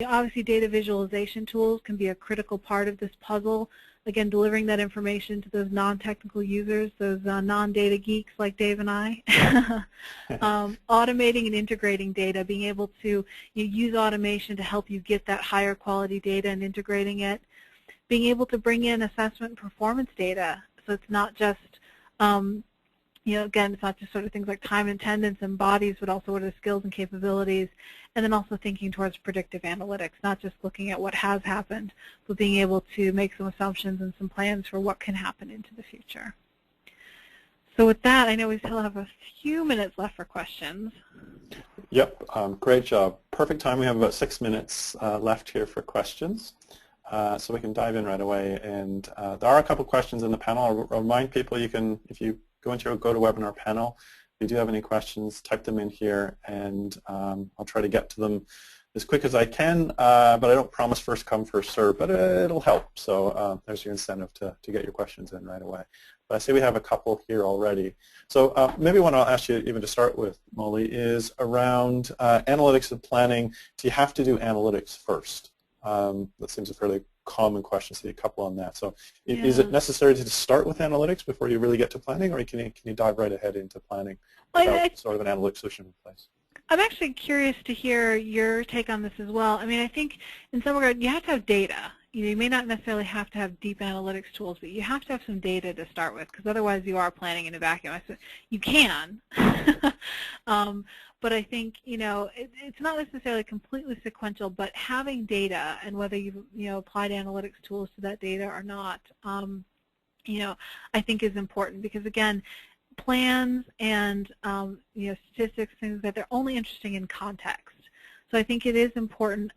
obviously data visualization tools can be a critical part of this puzzle. Again, delivering that information to those non-technical users, those non-data geeks like Dave and I. Automating and integrating data, being able to use automation to help you get that higher quality data and integrating it. Being able to bring in assessment and performance data, so it's not just again, it's not just sort of things like time and attendance and bodies, but also what are the skills and capabilities, and then also thinking towards predictive analytics, not just looking at what has happened, but being able to make some assumptions and some plans for what can happen into the future. So with that, I know we still have a few minutes left for questions. Yep, great job. Perfect time. We have about 6 minutes left here for questions. So we can dive in right away. And there are a couple questions in the panel. I'll remind people you can, if you go into your GoToWebinar panel, if you do have any questions, type them in here, and I'll try to get to them as quick as I can, but I don't promise first come, first serve, but it'll help. So there's your incentive to get your questions in right away. But I see we have a couple here already. So maybe one I'll ask you even to start with, Molly, is around analytics and planning. Do you have to do analytics first? That seems a fairly common question. See a couple on that. So is it necessary to start with analytics before you really get to planning, or can you dive right ahead into planning without sort of an analytics solution in place? I'm actually curious to hear your take on this as well. I mean, I think in some regard you have to have data. You may not necessarily have to have deep analytics tools, but you have to have some data to start with, because otherwise you are planning in a vacuum. You can, but I think it's not necessarily completely sequential. But having data, and whether you've applied analytics tools to that data or not, I think is important, because again, plans and statistics, things that they're only interesting in context. So I think it is important.